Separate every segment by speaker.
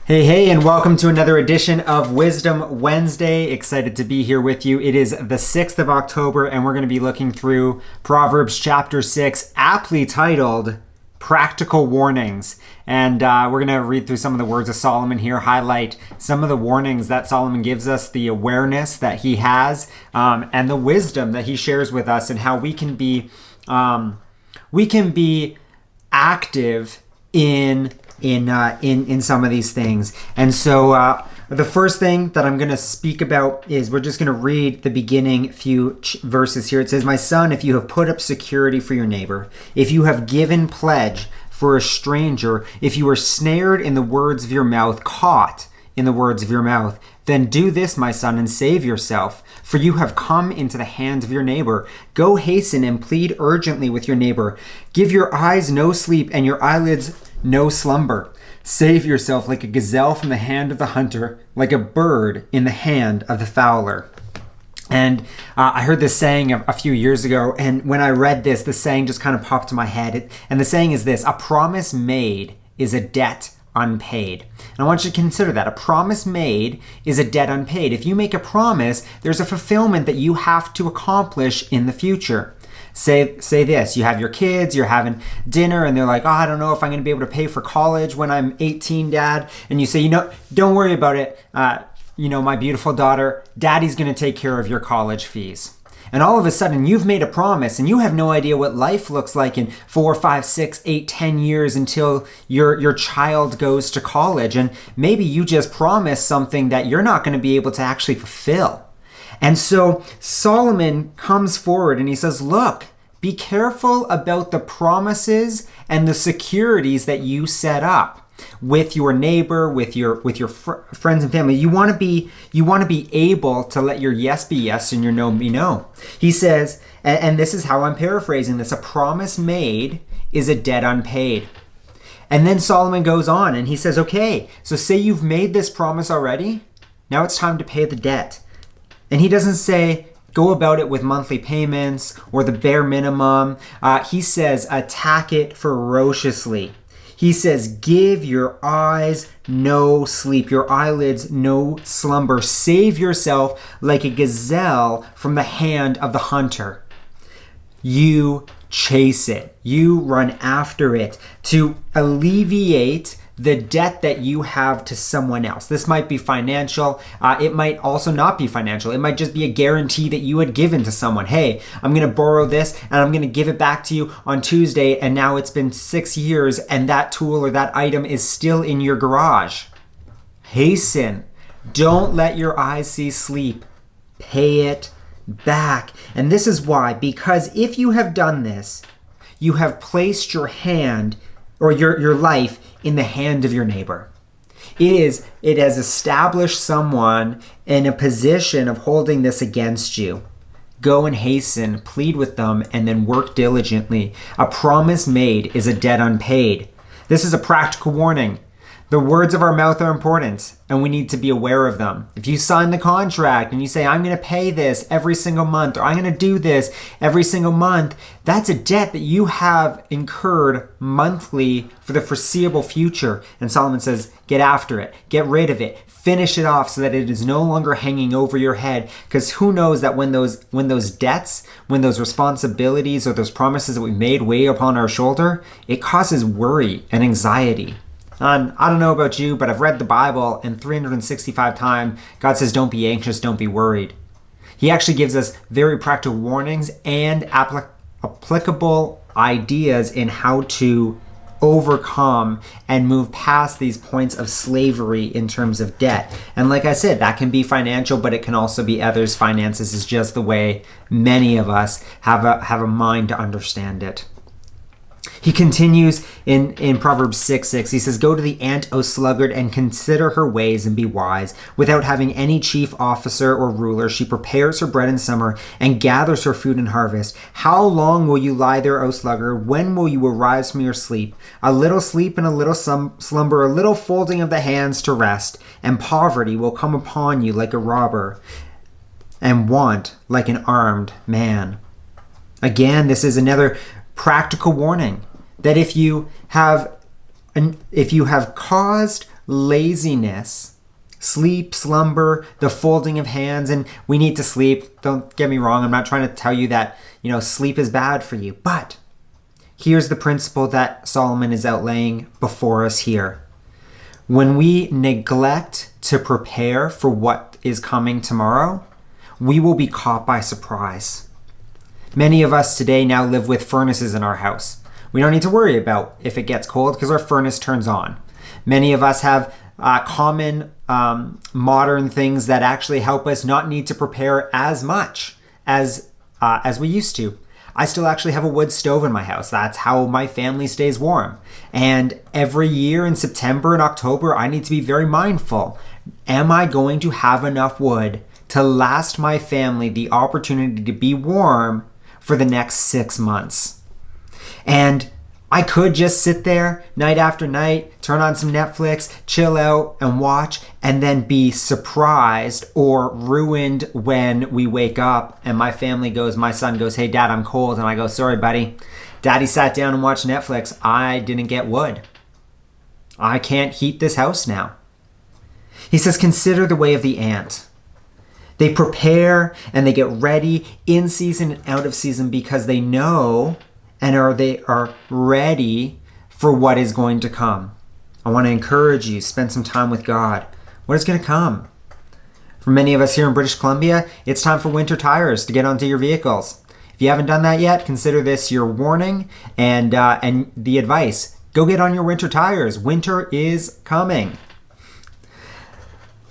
Speaker 1: Hey, and welcome to another edition of Wisdom Wednesday. Excited to be here with you. It is the 6th of October, and we're going to be looking through Proverbs Chapter 6, aptly titled Practical Warnings. And we're going to read through some of the words of Solomon here, highlight some of the warnings that Solomon gives us, the awareness that he has, and the wisdom that he shares with us, and how we can be active in some of these things. And so the first thing that I'm going to speak about is we're just going to read the beginning few verses here. It says, "My son, if you have put up security for your neighbor, if you have given pledge for a stranger, if you are snared in the words of your mouth, caught in the words of your mouth, then do this, my son, and save yourself, for you have come into the hands of your neighbor. Go hasten and plead urgently with your neighbor. Give your eyes no sleep and your eyelids no slumber. Save yourself like a gazelle from the hand of the hunter, like a bird in the hand of the fowler." And I heard this saying a few years ago, and when I read this, the saying just kind of popped to my head. And the saying is this: a promise made is a debt unpaid. And I want you to consider that. A promise made is a debt unpaid. If you make a promise, there's a fulfillment that you have to accomplish in the future. Say this: you have your kids, you're having dinner, and they're like, "Oh, I don't know if I'm going to be able to pay for college when I'm 18, Dad." And you say, "Don't worry about it. My beautiful daughter, Daddy's going to take care of your college fees." And all of a sudden, you've made a promise, and you have no idea what life looks like in 4, 5, 6, 8, 10 years until your child goes to college. And maybe you just promised something that you're not going to be able to actually fulfill. And so Solomon comes forward and he says, look, be careful about the promises and the securities that you set up with your neighbor, with your friends and family. You want to be able to let your yes be yes and your no be no. He says, and this is how I'm paraphrasing this: a promise made is a debt unpaid. And then Solomon goes on and he says, okay, so say you've made this promise already. Now it's time to pay the debt. And he doesn't say, go about it with monthly payments or the bare minimum. He says, attack it ferociously. He says, give your eyes no sleep, your eyelids no slumber. Save yourself like a gazelle from the hand of the hunter. You chase it. You run after it to alleviate the debt that you have to someone else. This might be financial. It might also not be financial. It might just be a guarantee that you had given to someone. Hey, I'm going to borrow this and I'm going to give it back to you on Tuesday. And now it's been 6 years and that tool or that item is still in your garage. Hasten. Don't let your eyes see sleep. Pay it back. And this is why, because if you have done this, you have placed your hand or your life in the hand of your neighbor. It has established someone in a position of holding this against you. Go and hasten, plead with them, and then work diligently. A promise made is a debt unpaid. This is a practical warning. The words of our mouth are important, and we need to be aware of them. If you sign the contract and you say, I'm going to pay this every single month, or I'm going to do this every single month, that's a debt that you have incurred monthly for the foreseeable future. And Solomon says, get after it, get rid of it, finish it off so that it is no longer hanging over your head. Because who knows that when those debts, when those responsibilities or those promises that we made weigh upon our shoulder, it causes worry and anxiety. I don't know about you, but I've read the Bible, and 365 times God says, don't be anxious, don't be worried. He actually gives us very practical warnings and applicable ideas in how to overcome and move past these points of slavery in terms of debt. And like I said, that can be financial, but it can also be others. Finances is just the way many of us have a mind to understand it. He continues in Proverbs 6:6. He says, go to the ant, O sluggard, and consider her ways and be wise. Without having any chief officer or ruler, she prepares her bread in summer and gathers her food in harvest. How long will you lie there, O sluggard? When will you arise from your sleep? A little sleep and a little slumber, a little folding of the hands to rest, and poverty will come upon you like a robber, and want like an armed man. Again, this is another practical warning that if you have caused laziness, sleep, slumber, the folding of hands, and we need to sleep. Don't get me wrong. I'm not trying to tell you that, sleep is bad for you. But here's the principle that Solomon is outlaying before us here. When we neglect to prepare for what is coming tomorrow, we will be caught by surprise. Many of us today now live with furnaces in our house. We don't need to worry about if it gets cold because our furnace turns on. Many of us have common modern things that actually help us not need to prepare as much as we used to. I still actually have a wood stove in my house. That's how my family stays warm. And every year in September and October, I need to be very mindful. Am I going to have enough wood to last my family the opportunity to be warm for the next 6 months? And I could just sit there night after night, turn on some Netflix, chill out and watch, and then be surprised or ruined when we wake up and my son goes, "Hey Dad, I'm cold." And I go, "Sorry, buddy. Daddy sat down and watched Netflix. I didn't get wood. I can't heat this house now." He says, consider the way of the ant. They prepare and they get ready in season and out of season because they know they are ready for what is going to come. I want to encourage you, spend some time with God. What is going to come? For many of us here in British Columbia, it's time for winter tires to get onto your vehicles. If you haven't done that yet, consider this your warning and the advice. Go get on your winter tires. Winter is coming.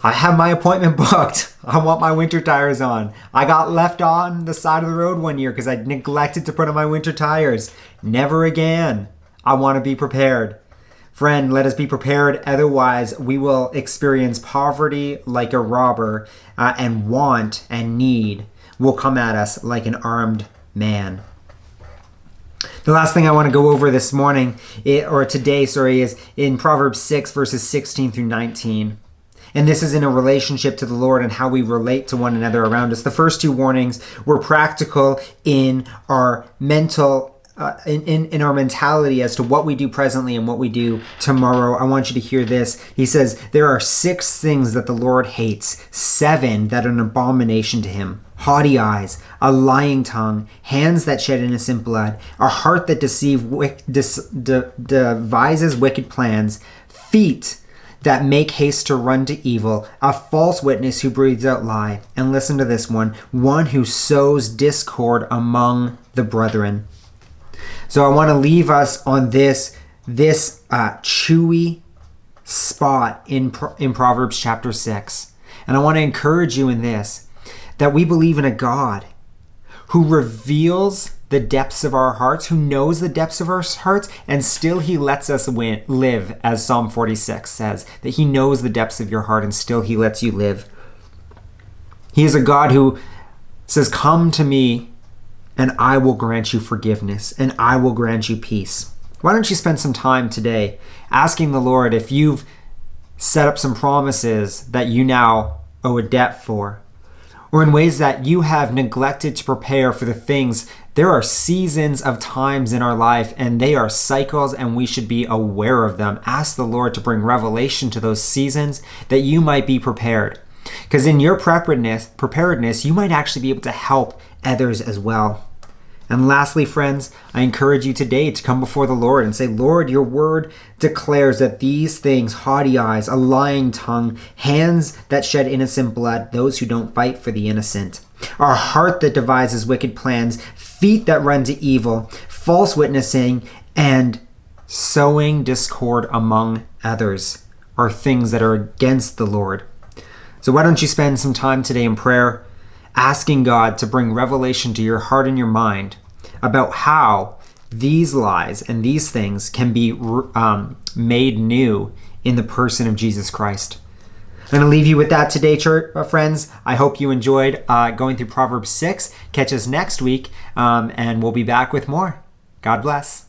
Speaker 1: I have my appointment booked. I want my winter tires on. I got left on the side of the road one year because I neglected to put on my winter tires. Never again. I want to be prepared. Friend, let us be prepared. Otherwise, we will experience poverty like a robber, and want and need will come at us like an armed man. The last thing I want to go over this morning, is in Proverbs 6, verses 16 through 19. And this is in a relationship to the Lord and how we relate to one another around us. The first two warnings were practical in our in our mentality as to what we do presently and what we do tomorrow. I want you to hear this. He says, there are 6 things that the Lord hates, 7 that are an abomination to him. Haughty eyes, a lying tongue, hands that shed innocent blood, a heart that devises wicked plans, feet that make haste to run to evil, a false witness who breathes out lie. And listen to this one who sows discord among the brethren. So I want to leave us on this chewy spot in Proverbs Chapter 6. And I want to encourage you in this, that we believe in a God who reveals the depths of our hearts, who knows the depths of our hearts, and still he lets us live, as Psalm 46 says, that he knows the depths of your heart and still he lets you live. He is a God who says, come to me and I will grant you forgiveness and I will grant you peace. Why don't you spend some time today asking the Lord if you've set up some promises that you now owe a debt for, or in ways that you have neglected to prepare for the things. There are seasons of times in our life and they are cycles and we should be aware of them. Ask the Lord to bring revelation to those seasons that you might be prepared. Because in your preparedness, you might actually be able to help others as well. And lastly, friends, I encourage you today to come before the Lord and say, Lord, your word declares that these things, haughty eyes, a lying tongue, hands that shed innocent blood, those who don't fight for the innocent, a heart that devises wicked plans, feet that run to evil, false witnessing, and sowing discord among others are things that are against the Lord. So why don't you spend some time today in prayer, asking God to bring revelation to your heart and your mind about how these lies and these things can be made new in the person of Jesus Christ. I'm going to leave you with that today, church friends. I hope you enjoyed going through Proverbs 6. Catch us next week, and we'll be back with more. God bless.